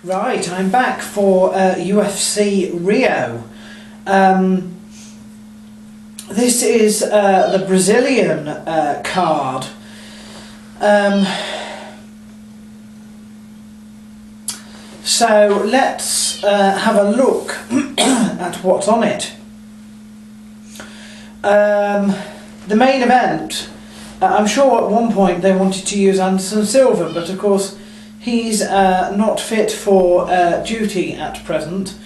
Right, I'm back for UFC Rio. This is the Brazilian card. So let's have a look at what's on it. The main event, I'm sure at one point they wanted to use Anderson Silva, but of course he's not fit for duty at present.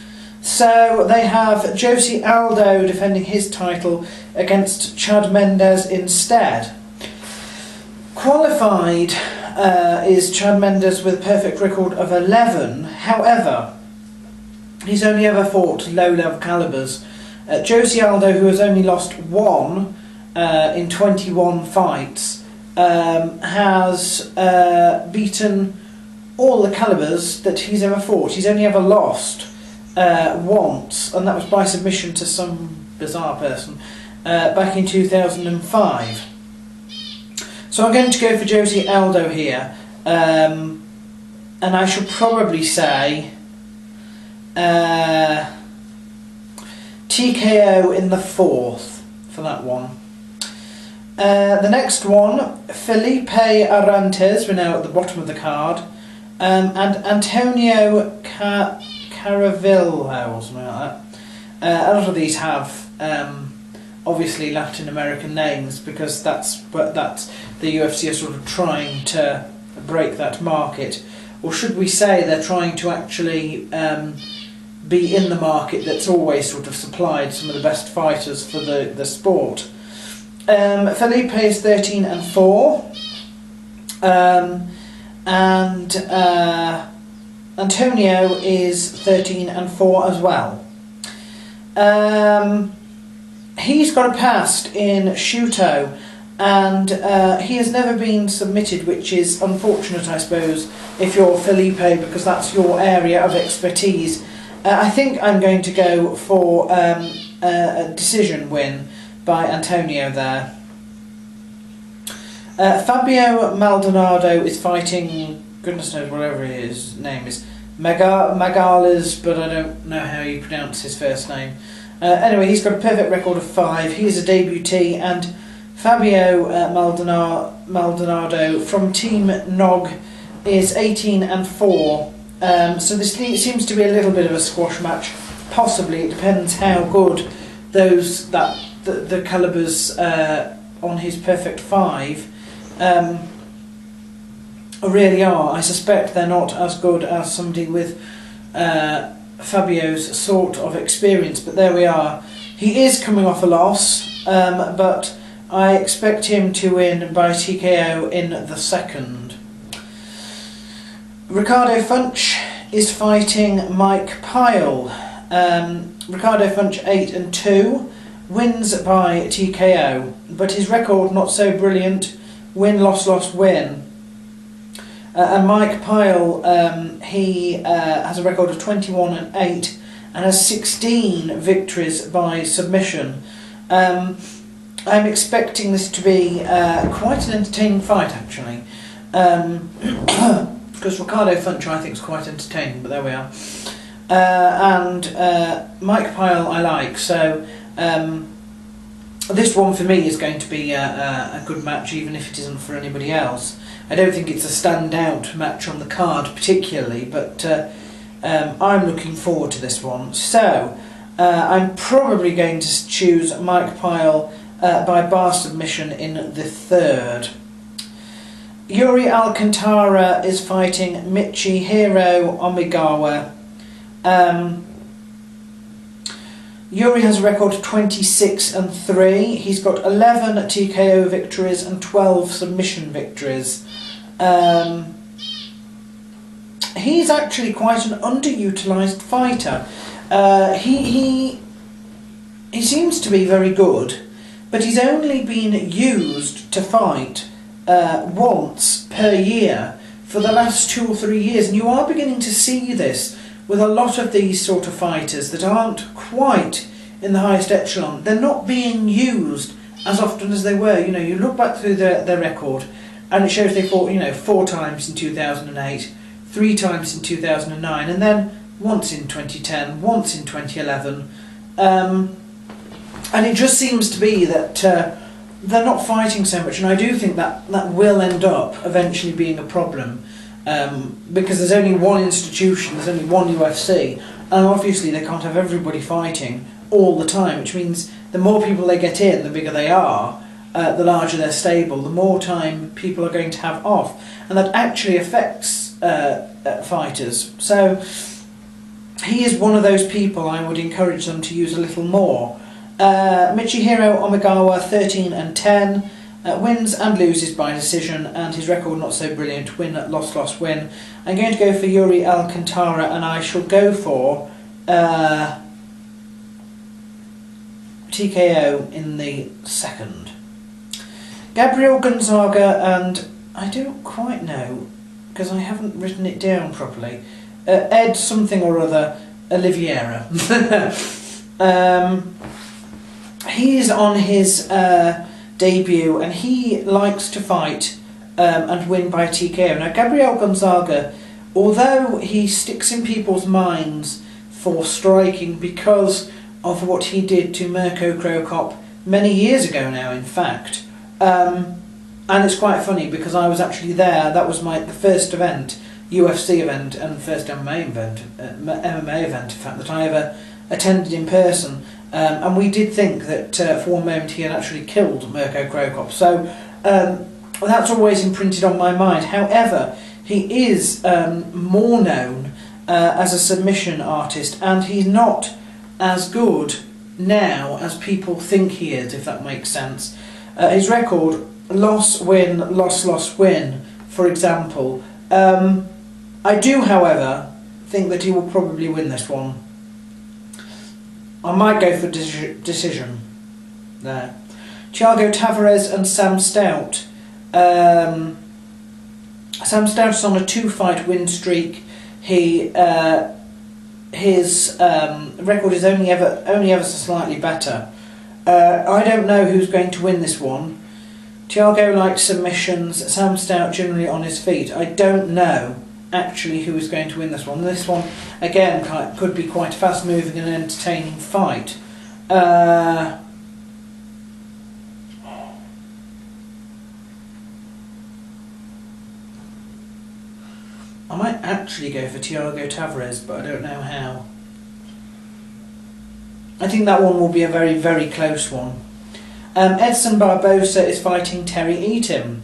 So they have UFC Aldo defending his title against Chad Mendes instead. Qualified is Chad Mendes with a perfect record of 11. However, he's only ever fought low-level calibers. UFC Aldo, who has only lost one in 21 fights, has beaten all the calibers that he's ever fought. He's only ever lost once, and that was by submission to some bizarre person back in 2005. So I'm going to go for Josie Aldo here, and I should probably say TKO in the fourth for that one. The next one, Felipe Arantes, we're now at the bottom of the card, and Antonio Caravillo, or something like that. A lot of these have obviously Latin American names because that's the UFC are sort of trying to break that market, or should we say they're trying to actually be in the market that's always sort of supplied some of the best fighters for the sport. Felipe is 13-4, and Antonio is 13-4 as well. He's got a past in Shuto, and he has never been submitted, which is unfortunate, I suppose, if you're Felipe, because that's your area of expertise. I think I'm going to go for a decision win by Antonio there. Fabio Maldonado is fighting, goodness knows whatever his name is, Magales, but I don't know how you pronounce his first name. Anyway, he's got a perfect record of 5. He is a debutee, and Fabio Maldonado from Team Nog is 18-4. So this seems to be a little bit of a squash match. Possibly, it depends how good the calibers on his perfect 5 really are. I suspect they're not as good as somebody with Fabio's sort of experience, but there we are. He is coming off a loss, but I expect him to win by TKO in the second. Ricardo Funch is fighting Mike Pyle. Ricardo Funch 8-2, wins by TKO, but his record not so brilliant. Win, loss, loss, win. And Mike Pyle, he has a record of 21-8 and has 16 victories by submission. I'm expecting this to be quite an entertaining fight, actually, because Ricardo Funch I think is quite entertaining, but there we are. And Mike Pyle I like, so this one for me is going to be a good match, even if it isn't for anybody else. I don't think it's a standout match on the card particularly, but I'm looking forward to this one. So I'm probably going to choose Mike Pyle by bar submission in the third. Yuri Alcantara is fighting Michihiro Omigawa. Yuri has a record of 26-3. He's got 11 TKO victories and 12 submission victories. He's actually quite an underutilised fighter. He seems to be very good, but he's only been used to fight once per year for the last 2 or 3 years, and you are beginning to see this with a lot of these sort of fighters that aren't quite in the highest echelon. They're not being used as often as they were. You know, you look back through their record, and it shows they fought, 4 times in 2008, 3 times in 2009, and then once in 2010, once in 2011. And it just seems to be that they're not fighting so much, and I do think that that will end up eventually being a problem, because there's only one institution, there's only one UFC, and obviously they can't have everybody fighting all the time, which means the more people they get in, the bigger they are, the larger their stable, the more time people are going to have off, and that actually affects fighters. So he is one of those people I would encourage them to use a little more. Michihiro Omigawa, 13-10, wins and loses by decision, and his record not so brilliant, win, loss, loss, win. I'm going to go for Yuri Alcantara, and I shall go for TKO in the second. Gabriel Gonzaga, and I don't quite know, because I haven't written it down properly, Ed something or other Oliveira. He's on his debut, and he likes to fight and win by TKO. Now, Gabriel Gonzaga, although he sticks in people's minds for striking because of what he did to Mirko Cro Cop many years ago now, in fact, and it's quite funny because I was actually there. That was the first event, UFC event, and first MMA event, in fact, that I ever attended in person. And we did think that for one moment he had actually killed Mirko Cro Cop. So that's always imprinted on my mind. However, he is more known as a submission artist, and he's not as good now as people think he is, if that makes sense. His record, loss, win, loss, loss, win, for example. I do, however, think that he will probably win this one. I might go for decision there. Thiago Tavares and Sam Stout. Sam Stout is on a 2-fight win streak. His record is only ever so slightly better. I don't know who's going to win this one. Thiago likes submissions, Sam Stout generally on his feet. I don't know actually who is going to win this one. This one, again, could be quite a fast-moving and entertaining fight. I might actually go for Thiago Tavares, but I don't know how. I think that one will be a very, very close one. Edson Barbosa is fighting Terry Eatim.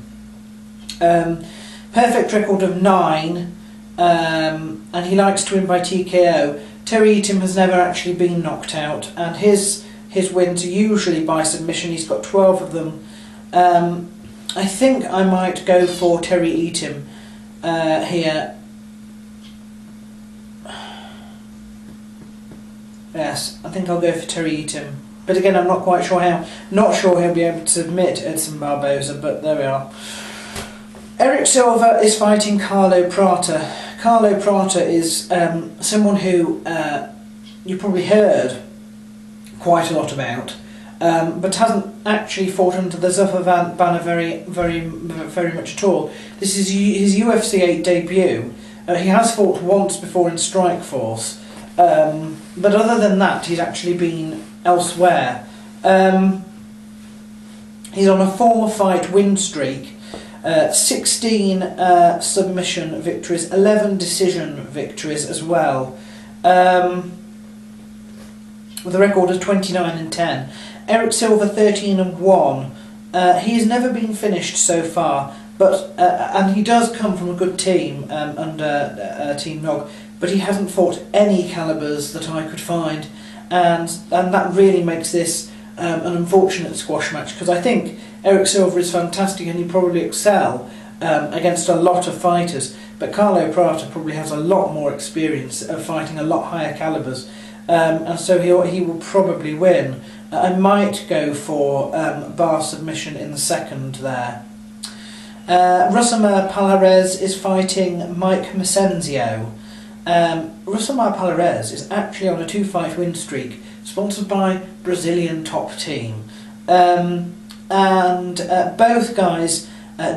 Perfect record of 9, and he likes to win by TKO. Terry Eatim has never actually been knocked out, and his wins are usually by submission. He's got 12 of them. I think I might go for Terry Eatim here. Yes, I think I'll go for Terry Eatim. But again, I'm not quite sure how. Not sure he'll be able to submit Edson Barbosa, but there we are. Eric Silva is fighting Carlo Prata. Carlo Prata is someone who you probably heard quite a lot about, but hasn't actually fought under the Zuffa banner very much at all. This is his UFC 8 debut. He has fought once before in Strikeforce, but other than that, he's actually been elsewhere. He's on a 4-fight win streak. 16 submission victories, 11 decision victories as well, with a record of 29-10. Eric Silva 13-1. He has never been finished so far, but and he does come from a good team under Team Nog, but he hasn't fought any calibers that I could find, and that really makes this an unfortunate squash match, because I think Eric Silva is fantastic and he probably excel against a lot of fighters, but Carlo Prata probably has a lot more experience of fighting a lot higher calibers, and so he will probably win. I might go for bar submission in the second there. Rusama Palhares is fighting Mike Mesenzio. Rusama Palhares is actually on a 2-fight win streak, sponsored by Brazilian Top Team. And both guys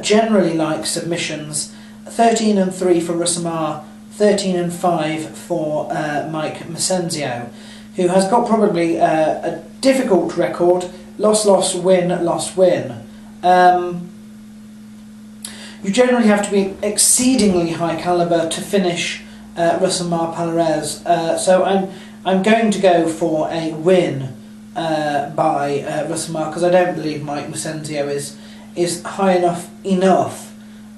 generally like submissions. 13-3 for Russamar, 13-5 for Mike Macenzio, who has got probably a difficult record, loss, win, loss, win. You generally have to be exceedingly high caliber to finish Russamar Pallarez, so I'm going to go for a win by Russamar, because I don't believe Mike Macenzio is high enough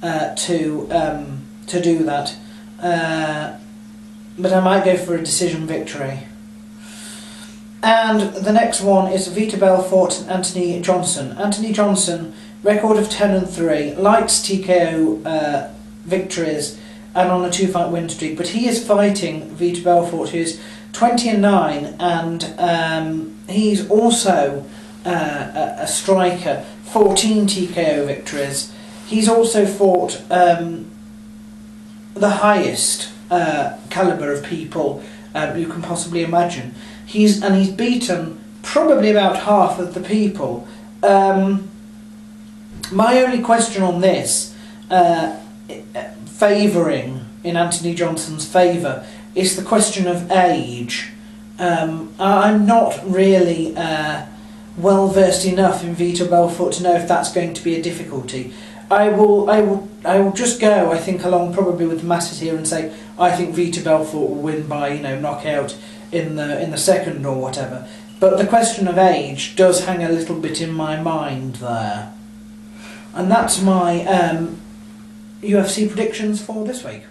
to do that. But I might go for a decision victory. And the next one is Vita Belfort and Anthony Johnson. Anthony Johnson, record of 10-3, likes TKO victories and on a 2-fight win streak, but he is fighting Vita Belfort, who is 20-9, and he's also a striker, 14 TKO victories. He's also fought the highest calibre of people you can possibly imagine. He's beaten probably about half of the people. My only question on this, favouring in Anthony Johnson's favour, is the question of age. I'm not really well versed enough in Vita Belfort to know if that's going to be a difficulty. I will just go, I think, along probably with the masses here and say I think Vita Belfort will win by, knockout in the second or whatever. But the question of age does hang a little bit in my mind there. And that's my UFC predictions for this week.